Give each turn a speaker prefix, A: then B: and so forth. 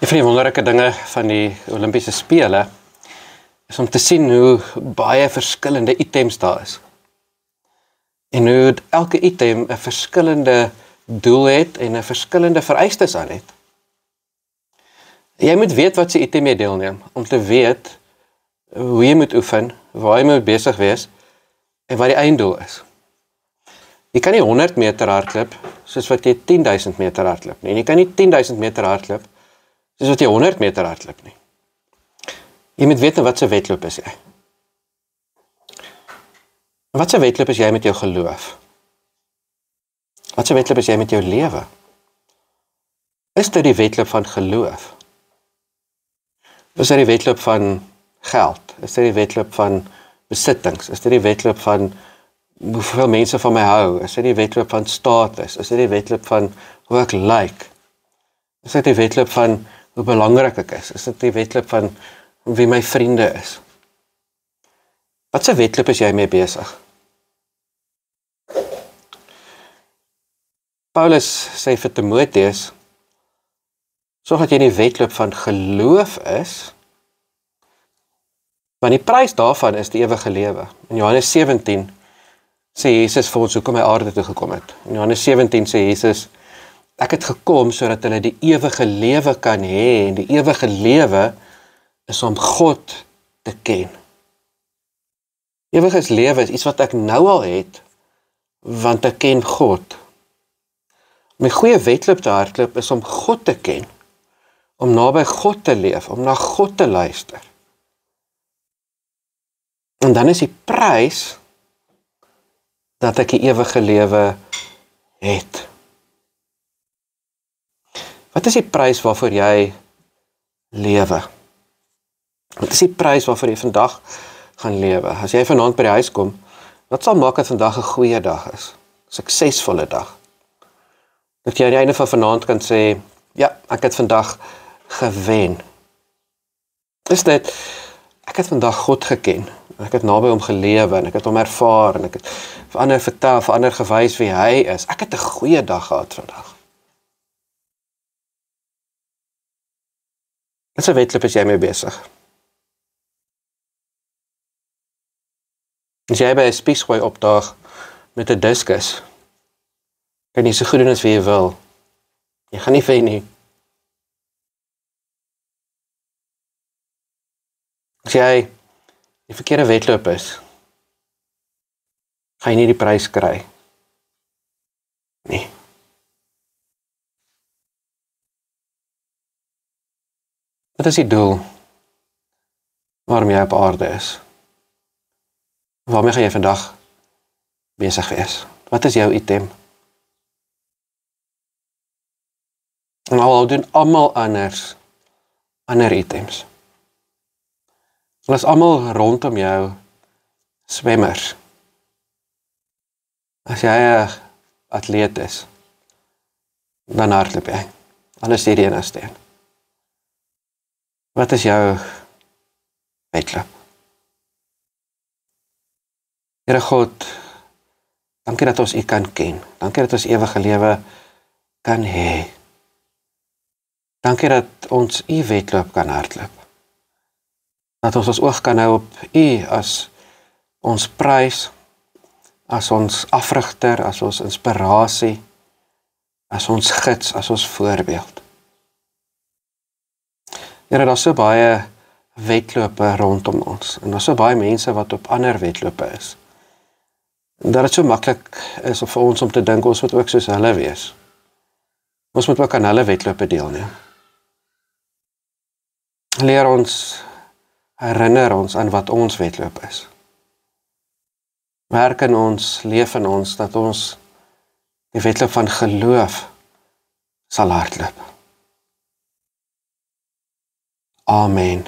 A: Een van die wonderlike dinge van die Olympiese Spele is om te sien hoe baie verskillende items daar is. En hoe elke item 'n verskillende doel het en 'n verskillende vereistes aan het. Jy moet weet wat se item jy deelneem, om te weet hoe jy moet oefen, waar jy moet besig wees en wat die einddoel is. Jy kan nie 100 meter hardloop soos wat jy 10.000 meter hardloop nie. En jy kan nie 10.000 meter hardloop soos wat jy 100 meter hardloop nie. Jy moet weet wat se wedloop is jy. Wat se wedloop is jy met jou geloof? Wat se wedloop is jy met jou lewe? Is dit die wedloop van geloof? Is dit die wedloop van geld? Is dit die wedloop van besittings? Is dit die wedloop van hoeveel mense van my hou? Is dit die wedloop van status? Is dit die wedloop van hoe ek lyk? Is dit die wedloop van hoe belangrik ek is? Is dit die wedloop van wie my vriende is? Wat se wedloop is jy mee besig? Paulus sê vir Timoteus, sorg dat jy in die wedloop van geloof is, want die prys daarvan is die ewige lewe. In Johannes 17 sê Jesus vir ons hoekom hy aarde toe gekom het. In Johannes 17 sê Jesus, ek het gekom sodat hulle die ewige lewe kan hê, en die ewige lewe is om God te ken. Ewige lewe is iets wat ek nou al het, want ek ken God. Om 'n goeie wedloop te hardloop is om God te ken, om naby God te leef, om na God te luister. En dan is die prys dat ek die ewige lewe het. Wat is die prys waarvoor jy lewe? Wat is die prys waarvoor jy vandag gaan lewe? As jy vanaand by die huis kom, wat sal maak dat vandag 'n goeie dag is? 'n Suksesvolle dag. Dat jy aan die einde van vanaand kan sê, ja, ek het vandag gewen. Is dit, ek het vandag God geken, ek het naby hom gelewe, en ek het hom ervaar, en ek het vir ander vertel, vir ander gewys wie hy is. Ek het 'n goeie dag gehad vandag. Wat se wedloop is jy mee besig? As jy by 'n spiesgooi opdaag met 'n diskus, kan jy so goed doen as wie jy wil. Jy gaan nie wen nie. As jy die verkeerde wedloop is, gaan jy nie die prys kry. Nee. Wat is die doel waarom jy op aarde is? Waarmee gaan jy vandag besig wees? Wat is jou item? En al doen almal ander items. Hulle is almal rondom jou swemmers. As jy 'n atleet is, dan hardloop jy. Alles hierdie een is teen. Wat is jou wedloop? Here God, dankie dat ons U kan ken. Dankie dat ons ewige lewe kan hê. Dankie dat ons U wedloop kan hardloop. Dat ons oog kan hou op U as ons prys, as ons afrigter, as ons inspirasie, as ons gids, as ons voorbeeld. Here, daar's so baie wedlope rondom ons, en daar's so baie mense wat op ander wedlope is. En dat dit so maklik is vir ons om te dink, ons moet ook soos hulle wees. Ons moet ook aan hulle wedlope deelneem. Leer ons, herinner ons aan wat ons wedloop is. Werk in ons, leef in ons, dat ons die wedloop van geloof sal hardloop. Amen.